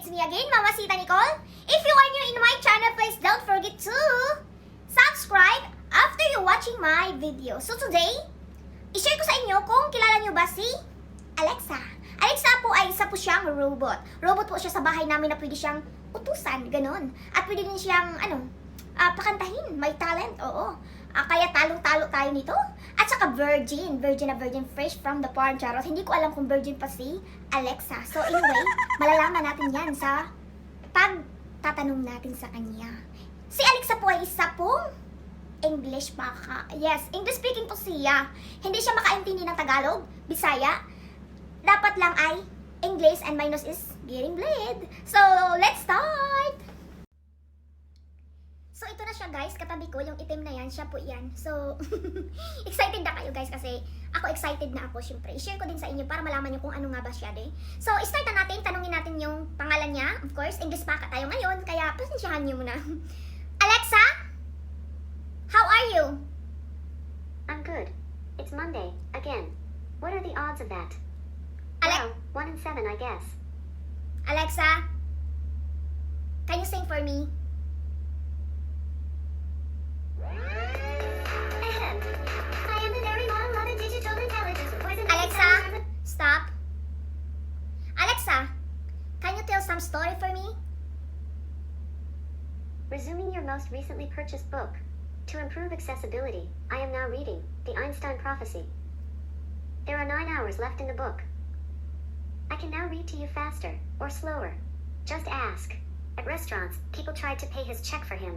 it's me again, Mamasita Nicoll. If you are new in my channel, please don't forget to subscribe after you watching my video. So today, i-share ko sa inyo kung kilala nyo ba si Alexa. Alexa po ay isa po siyang robot. Robot po siya sa bahay namin na pwede siyang utusan, ganon. At pwede din siyang, pakantahin. May talent, oo. Kaya talong-talo tayo nito. At saka virgin na virgin, fresh from the farm, charot. Hindi ko alam kung virgin pa si Alexa. So anyway, malalaman natin yan sa pagtatanong natin sa kanya. Si Alexa po ay isa pong English baka. Yes, English speaking po siya. Hindi siya makaintindi ng Tagalog, Bisaya. Dapat lang ay English and my nose is getting bled. So, let's start! So, ito na siya guys. Katabi ko, yung itim na yan. Siya po yan. So, excited na kayo guys kasi ako excited na ako syempre. I-share ko din sa inyo para malaman nyo kung ano nga ba siya de. So, start na natin. Tanungin natin yung pangalan niya. Of course, English baka tayo ngayon. Kaya, pasensyahan nyo muna. Alexa? How are you? I'm good. It's Monday, again. What are the odds of that? Well, 1 in 7, I guess. Alexa? Can you sing for me? I am the very model of a digital intelligence with poison. Alexa? Stop. Alexa? Can you tell some story for me? Resuming your most recently purchased book. To improve accessibility, I am now reading The Einstein Prophecy. There are 9 hours left in the book. I can now read to you faster, or slower. Just ask. At restaurants, people tried to pay his check for him.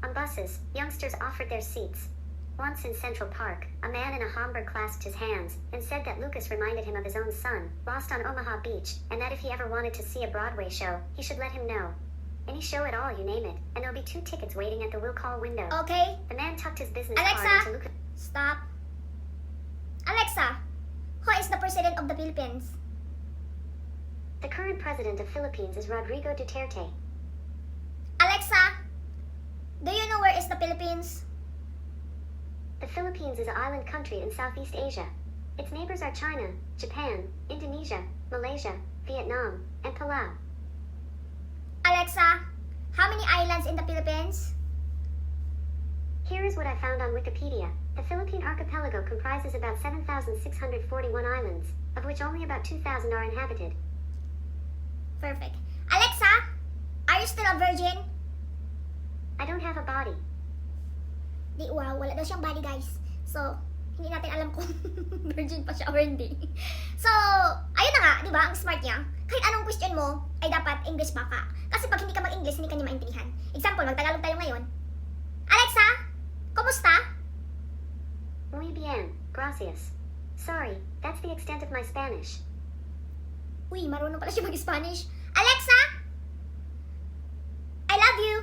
On buses, youngsters offered their seats. Once in Central Park, a man in a Homburg clasped his hands and said that Lucas reminded him of his own son, lost on Omaha Beach, and that if he ever wanted to see a Broadway show, he should let him know. Any show at all, you name it, and there'll be 2 tickets waiting at the will call window. Okay. The man tucked his business Alexa? card into Lucas. Stop. Alexa, who is the president of the Philippines? The current president of Philippines is Rodrigo Duterte. Alexa, do you know where is the Philippines? The Philippines is an island country in Southeast Asia. Its neighbors are China, Japan, Indonesia, Malaysia, Vietnam, and Palau. Alexa, how many islands in the Philippines? Here is what I found on Wikipedia. The Philippine archipelago comprises about 7,641 islands, of which only about 2,000 are inhabited. Perfect. Alexa, are you still a virgin? I don't have a body. Di, wow, wala daw siyang body guys. So, hindi natin alam kung virgin pa siya or hindi. So, ayun na nga, di ba, ang smart niya. Kahit anong question mo, ay dapat English baka. Kasi pag hindi ka mag-English, hindi ka niya maintindihan. Example, mag-Tagalog tayo ngayon. Alexa, kumusta? Muy bien, gracias. Sorry, that's the extent of my Spanish. Uy, marunong pala siya mag-Spanish. Alexa, I love you.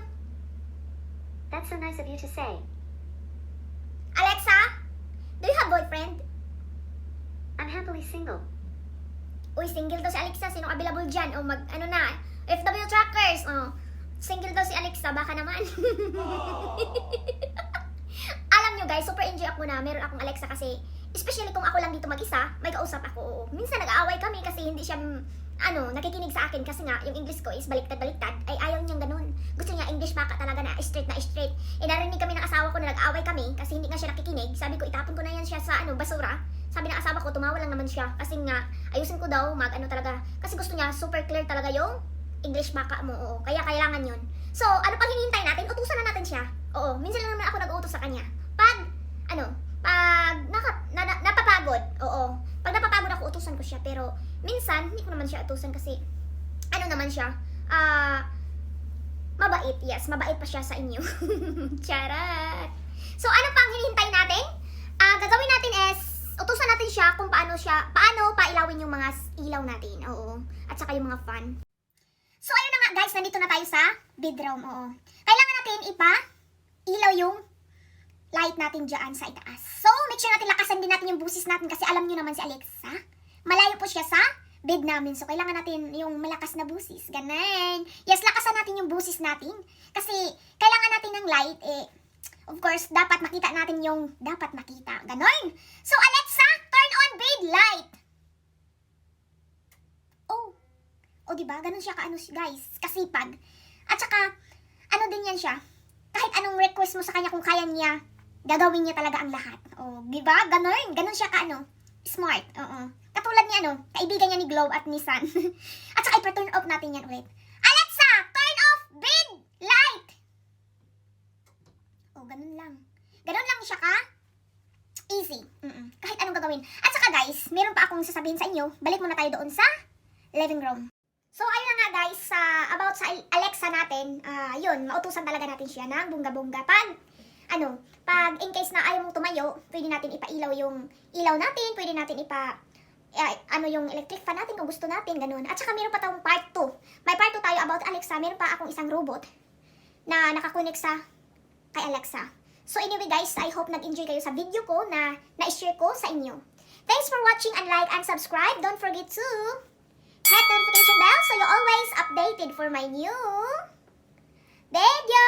That's so nice of you to say. Alexa, do you have boyfriend? I'm happily single. Uy, single daw si Alexa. Sino available dyan? O ano na, FW trackers. Oh, single daw si Alexa. Baka naman. Alam nyo guys, super enjoy ako na meron akong Alexa kasi especially kung ako lang dito mag-isa, may kausap ako. Oo. Minsan nag-aaway kami kasi hindi siya, nakikinig sa akin kasi nga, yung English ko is baliktad-baliktad. Ay, ayaw niyang ganun. Gusto niya English baka talaga na straight. Eh, narinig kami ng asawa ko na nag-aaway kami kasi hindi nga siya nakikinig. Sabi ko, itapon ko na yan siya sa, basura. Sabi ng asawa ko, tumawa lang naman siya. Kasi nga, ayusin ko daw, talaga. Kasi gusto niya, super clear talaga yung English baka mo. Oo. Kaya kailangan yun. So, ano pang hinihintay natin? Utusan na natin siya. Oo. Minsan lang naman ako nag-uutos sa kanya. Pag napapagod, oo. Pag napapagod ako, utusan ko siya. Pero, minsan, hindi ko naman siya utusan kasi, naman siya, mabait. Yes, mabait pa siya sa inyo. Charat! So, ano pang hinihintay natin? Gagawin natin is, utusan natin siya kung paano pailawin yung mga ilaw natin. Oo. At saka yung mga fan. So, ayun na nga guys, nandito na tayo sa bedroom. Oo. Kailangan natin ilaw yung light natin dyan sa itaas. So, make sure natin lakasan din natin yung busis natin kasi alam nyo naman si Alexa, malayo po siya sa bed namin. So, kailangan natin yung malakas na busis. Ganun. Yes, lakasan natin yung busis natin. Kasi, kailangan natin ng light. Of course, dapat makita natin yung dapat makita. Ganun. So, Alexa, turn on bed light. Oh, di ba? Ganun siya ka, guys, kasipag. At saka, ano din yan siya. Kahit anong request mo sa kanya, kung kaya niya, gagawin niya talaga ang lahat. Oh, di ba? Ganun siya ka, smart. Oo. Katulad ni, kaibigan niya ni Globe at ni Sun. At saka, ipa-turn off natin yan ulit. Alexa, turn off bed light! Oh, ganun lang. Ganun lang siya ka. Easy. Kahit anong gagawin. At saka guys, meron pa akong sasabihin sa inyo. Balik muna tayo doon sa living room. So, ayun na nga guys, about sa Alexa natin, yun, mautusan talaga natin siya ng bongga-bongga. Pag in case na ayaw mong tumayo, pwede natin ipailaw yung ilaw natin, pwede natin yung electric fan natin kung gusto natin, ganun. At saka meron pa tayong part 2. May part 2 tayo about Alexa. Meron pa akong isang robot na nakakunik kay Alexa. So anyway guys, I hope nag-enjoy kayo sa video ko na na-share ko sa inyo. Thanks for watching and like and subscribe. Don't forget to hit the notification bell so you're always updated for my new video.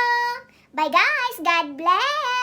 Bye guys! God bless!